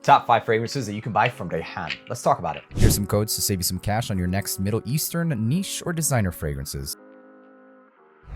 Top 5 fragrances that you can buy from Rayhaan. Let's talk about it. Here's some codes to save you some cash on your next Middle Eastern niche or designer fragrances.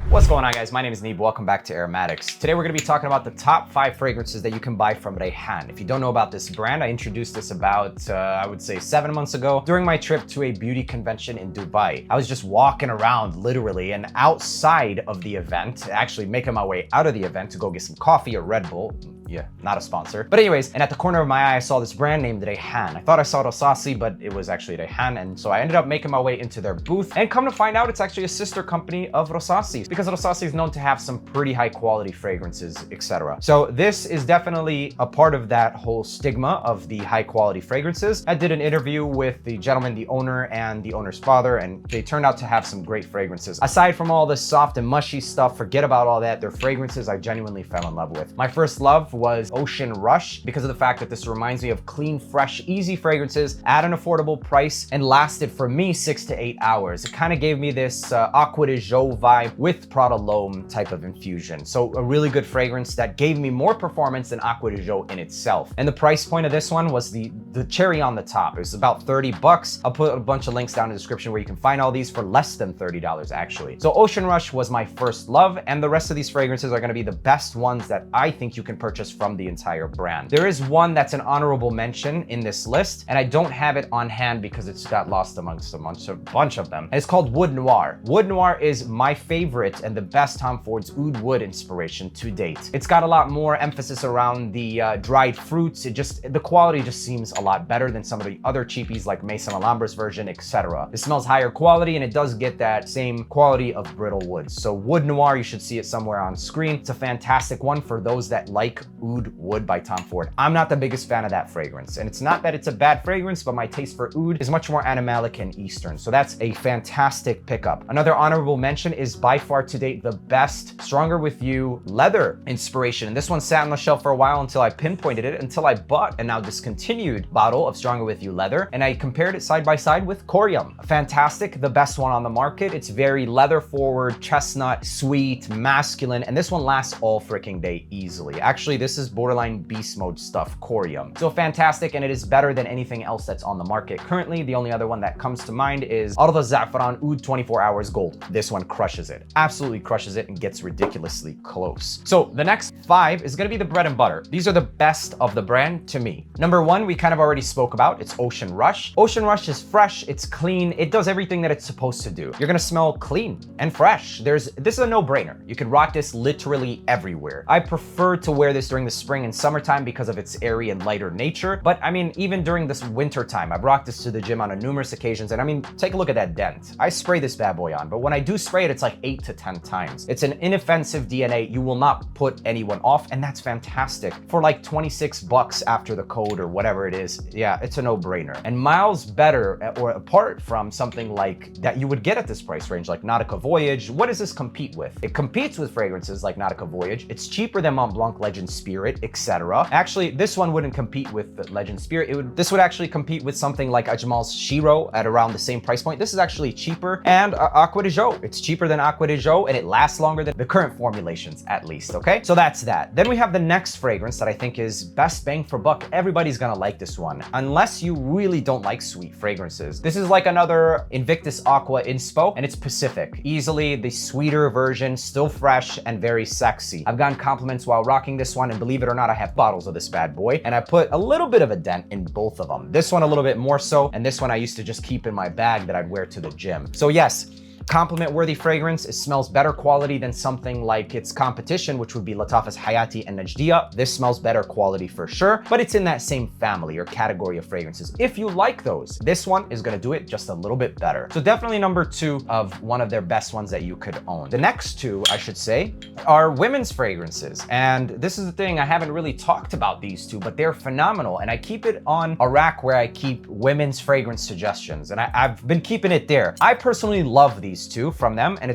What's going on, guys? My name is Neeb. Welcome back to AROMATIX. Today we're going to be talking about the top 5 fragrances that you can buy from Rayhaan. If you don't know about this brand, I introduced this about, I would say 7 months ago during my trip to a beauty convention in Dubai. I was just walking around literally, and outside of the event, actually making my way out of the event to go get some coffee or Red Bull. Yeah, not a sponsor. But anyways, and at the corner of my eye, I saw this brand named Rayhaan. I thought I saw Rosasi, but it was actually Rayhaan. And so I ended up making my way into their booth, and come to find out it's actually a sister company of Rosasi, because Rosasi is known to have some pretty high quality fragrances, etc. So this is definitely a part of that whole stigma of the high quality fragrances. I did an interview with the gentleman, the owner, and the owner's father, and they turned out to have some great fragrances. Aside from all the soft and mushy stuff, forget about all that. Their fragrances I genuinely fell in love with. My first love was Ocean Rush, because of the fact that this reminds me of clean, fresh, easy fragrances at an affordable price, and lasted for me 6 to 8 hours. It kind of gave me this Aqua de Jo vibe with Prada L'Homme type of infusion. So a really good fragrance that gave me more performance than Aqua de Jo in itself. And the price point of this one was the cherry on the top. It was about 30 bucks. I'll put a bunch of links down in the description where you can find all these for less than $30 actually. So Ocean Rush was my first love, and the rest of these fragrances are going to be the best ones that I think you can purchase from the entire brand. There is one that's an honorable mention in this list, and I don't have it on hand because it's got lost amongst a bunch of them. And it's called Wood Noir. Wood Noir is my favorite and the best Tom Ford's Oud Wood inspiration to date. It's got a lot more emphasis around the dried fruits. The quality just seems a lot better than some of the other cheapies like Maison Alambra's version, etc. It smells higher quality, and it does get that same quality of brittle woods. So Wood Noir, you should see it somewhere on screen. It's a fantastic one for those that like Oud Wood by Tom Ford. I'm not the biggest fan of that fragrance, and it's not that it's a bad fragrance, but my taste for oud is much more animalic and Eastern. So that's a fantastic pickup. Another honorable mention is by far to date the best Stronger With You leather inspiration. And this one sat on the shelf for a while until I pinpointed it, until I bought a now discontinued bottle of Stronger With You leather, and I compared it side by side with Corium. Fantastic, the best one on the market. It's very leather forward, chestnut, sweet, masculine, and this one lasts all freaking day easily. Actually, this is borderline beast mode stuff, Corium. So fantastic, and it is better than anything else that's on the market currently. The only other one that comes to mind is Arda Za'faran Oud 24 Hours Gold. This one crushes it, absolutely crushes it, and gets ridiculously close. So the next 5 is gonna be the bread and butter. These are the best of the brand to me. Number 1, we kind of already spoke about. It's Ocean Rush. Ocean Rush is fresh, it's clean, it does everything that it's supposed to do. You're gonna smell clean and fresh. This is a no-brainer. You could rock this literally everywhere. I prefer to wear this during the spring and summertime because of its airy and lighter nature. But I mean, even during this winter time, I've rocked this to the gym on numerous occasions. And I mean, take a look at that dent. I spray this bad boy on, but when I do spray it, it's like 8 to 10 times. It's an inoffensive DNA. You will not put anyone off, and that's fantastic. For like 26 bucks after the code or whatever it is, yeah, it's a no-brainer. And miles better, or apart from something like that you would get at this price range, like Nautica Voyage. What does this compete with? It competes with fragrances like Nautica Voyage. It's cheaper than Mont Blanc Legend Spirit, etc. Actually, this one wouldn't compete with Legend Spirit. This would actually compete with something like Ajmal's Shiro at around the same price point. This is actually cheaper. And Aqua de Jo, it's cheaper than Aqua de Jo, and it lasts longer than the current formulations, at least, okay? So that's that. Then we have the next fragrance that I think is best bang for buck. Everybody's gonna like this one, unless you really don't like sweet fragrances. This is like another Invictus Aqua inspo, and it's Pacific. Easily the sweeter version, still fresh and very sexy. I've gotten compliments while rocking this one, and believe it or not, I have bottles of this bad boy, and I put a little bit of a dent in both of them. This one a little bit more so, and this one I used to just keep in my bag that I'd wear to the gym. So yes, compliment-worthy fragrance. It smells better quality than something like its competition, which would be Lattafa's Hayati and Najdiya. This smells better quality for sure, but it's in that same family or category of fragrances. If you like those, this one is gonna do it just a little bit better. So definitely number 2 of one of their best ones that you could own. The next 2, I should say, are women's fragrances. And this is the thing, I haven't really talked about these 2, but they're phenomenal. And I keep it on a rack where I keep women's fragrance suggestions, and I've been keeping it there. I personally love these 2 from them, and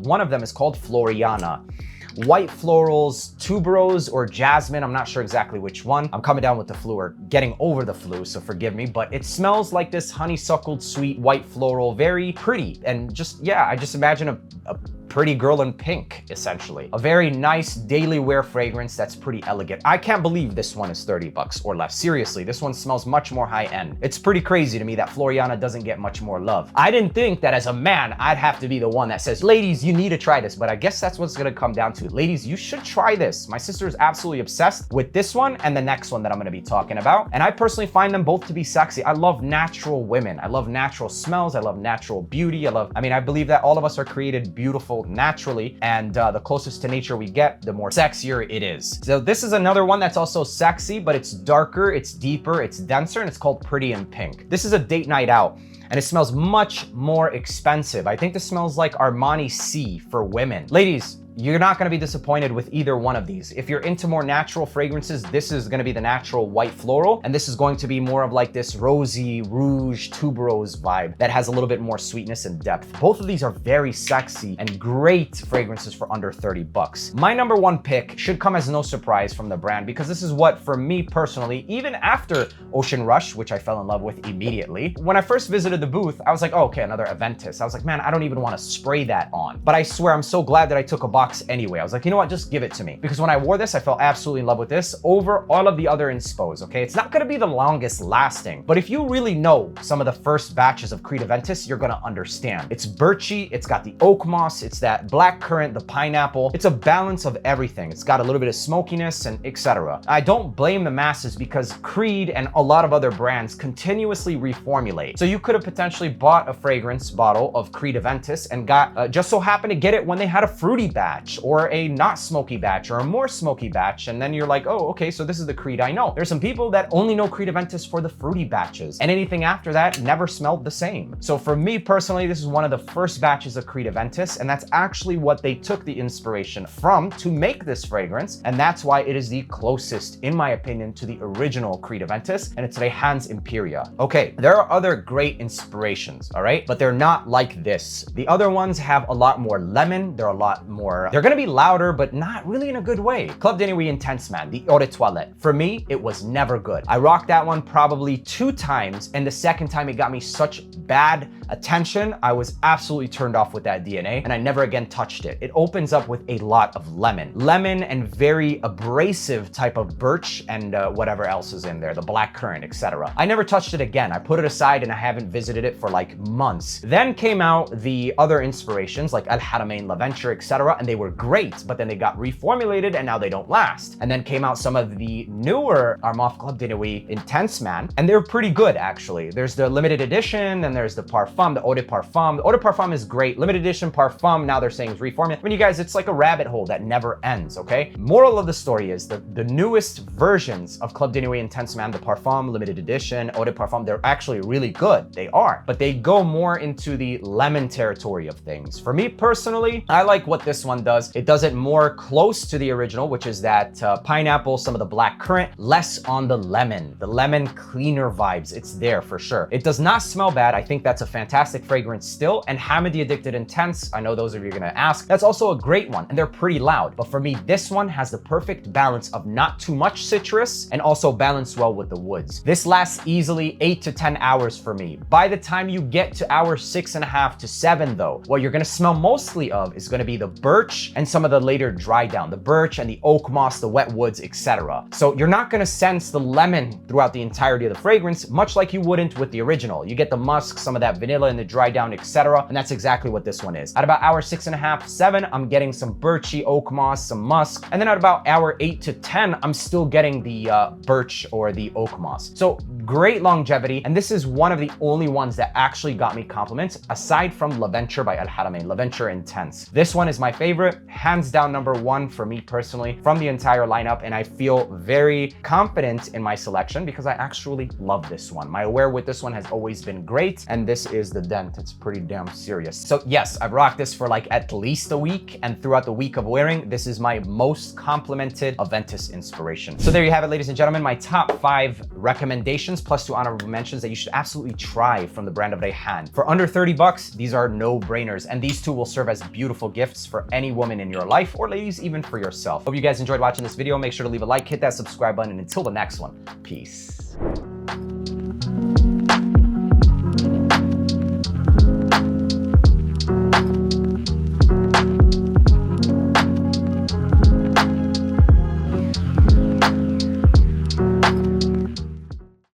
one of them is called Floriana. White florals, tuberose, or jasmine. I'm not sure exactly which one. I'm coming down with the flu, or getting over the flu, so forgive me, but it smells like this honeysuckled, sweet, white floral, very pretty. And just, yeah, I just imagine a pretty girl in pink, essentially. A very nice daily wear fragrance that's pretty elegant. I can't believe this one is 30 bucks or less. Seriously, this one smells much more high end. It's pretty crazy to me that Floriana doesn't get much more love. I didn't think that as a man, I'd have to be the one that says, ladies, you need to try this, but I guess that's what's gonna come down to. Ladies, you should try this. My sister is absolutely obsessed with this one and the next one that I'm gonna be talking about. And I personally find them both to be sexy. I love natural women. I love natural smells. I love natural beauty. I believe that all of us are created beautiful naturally, and the closest to nature we get, the more sexier it is. So this is another one that's also sexy, but it's darker, it's deeper, it's denser, and it's called Pretty in Pink. This is a date night out, and it smells much more expensive. I think this smells like Armani C for women. Ladies, you're not gonna be disappointed with either one of these. If you're into more natural fragrances, this is gonna be the natural white floral, and this is going to be more of like this rosy, rouge, tuberose vibe that has a little bit more sweetness and depth. Both of these are very sexy and great fragrances for under 30 bucks. My number one pick should come as no surprise from the brand, because this is what, for me personally, even after Ocean Rush, which I fell in love with immediately, when I first visited the booth, I was like, oh, okay, another Aventus. I was like, man, I don't even wanna spray that on. But I swear, I'm so glad that I took a box anyway. I was like, you know what, just give it to me. Because when I wore this, I fell absolutely in love with this over all of the other inspos, okay? It's not gonna be the longest lasting, but if you really know some of the first batches of Creed Aventus, you're gonna understand. It's birchy, it's got the oak moss, it's that black currant, the pineapple. It's a balance of everything. It's got a little bit of smokiness and etc. I don't blame the masses, because Creed and a lot of other brands continuously reformulate. So you could have potentially bought a fragrance bottle of Creed Aventus and got, just so happened to get it when they had a fruity batch, or a not smoky batch, or a more smoky batch, and then you're like, oh, okay, so this is the Creed I know. There's some people that only know Creed Aventus for the fruity batches, and anything after that never smelled the same. So for me personally, this is one of the first batches of Creed Aventus, and that's actually what they took the inspiration from to make this fragrance, and that's why it is the closest, in my opinion, to the original Creed Aventus, and it's Rayhaan's Imperia. Okay, there are other great inspirations, all right, but they're not like this. The other ones have a lot more lemon, they're a lot more, they're gonna be louder, but not really in a good way. Club de Nuit Intense Man, the Eau de Toilette. For me, it was never good. I rocked that one probably 2 times, and the second time it got me such bad attention, I was absolutely turned off with that DNA, and I never again touched it. It opens up with a lot of lemon. Lemon and very abrasive type of birch and whatever else is in there, the black currant, etc. I never touched it again. I put it aside and I haven't visited it for like months. Then came out the other inspirations like Al Haramain Laventure, etc., and they were great, but then they got reformulated and now they don't last. And then came out some of the newer Armaf Club de Nuit Intense Man, and they're pretty good actually. There's the limited edition, and there's the Parfum, the Eau de Parfum. The Eau de Parfum is great. Limited edition Parfum, now they're saying is reformulated. I mean, you guys, it's like a rabbit hole that never ends, okay? Moral of the story is the newest versions of Club de Nuit Intense Man, the Parfum, limited edition, Eau de Parfum, they're actually really good. They are, but they go more into the lemon territory of things. For me personally, I like what this one does. It does it more close to the original, which is that pineapple, some of the black currant, less on the lemon cleaner vibes. It's there for sure. It does not smell bad. I think that's a fantastic fragrance still. And Hamidi Addicted Intense, I know those of you are gonna ask, that's also a great one, and they're pretty loud. But for me, this one has the perfect balance of not too much citrus and also balanced well with the woods. This lasts easily 8 to 10 hours for me. By the time you get to hour 6.5 to 7 though, what you're gonna smell mostly of is gonna be the birch and some of the later dry down, the birch and the oak moss, the wet woods, etc. So you're not gonna sense the lemon throughout the entirety of the fragrance, much like you wouldn't with the original. You get the musk, some of that vanilla and the dry down, etc. And that's exactly what this one is. At about hour 6.5, 7, I'm getting some birchy oak moss, some musk. And then at about hour 8 to 10, I'm still getting the birch or the oak moss. So great longevity. And this is one of the only ones that actually got me compliments aside from Laventure by Al Haramain, Laventure Intense. This one is my favorite, hands down number 1 for me personally from the entire lineup. And I feel very confident in my selection because I actually love this one. My wear with this one has always been great. And this is the dent. It's pretty damn serious. So yes, I've rocked this for like at least a week. And throughout the week of wearing, this is my most complimented Aventus inspiration. So there you have it, ladies and gentlemen, my top 5 recommendations plus 2 honorable mentions that you should absolutely try from the brand of Rayhaan. For under 30 bucks, these are no-brainers. And these 2 will serve as beautiful gifts for any woman in your life, or ladies, even for yourself. Hope you guys enjoyed watching this video. Make sure to leave a like, hit that subscribe button, and until the next one, peace.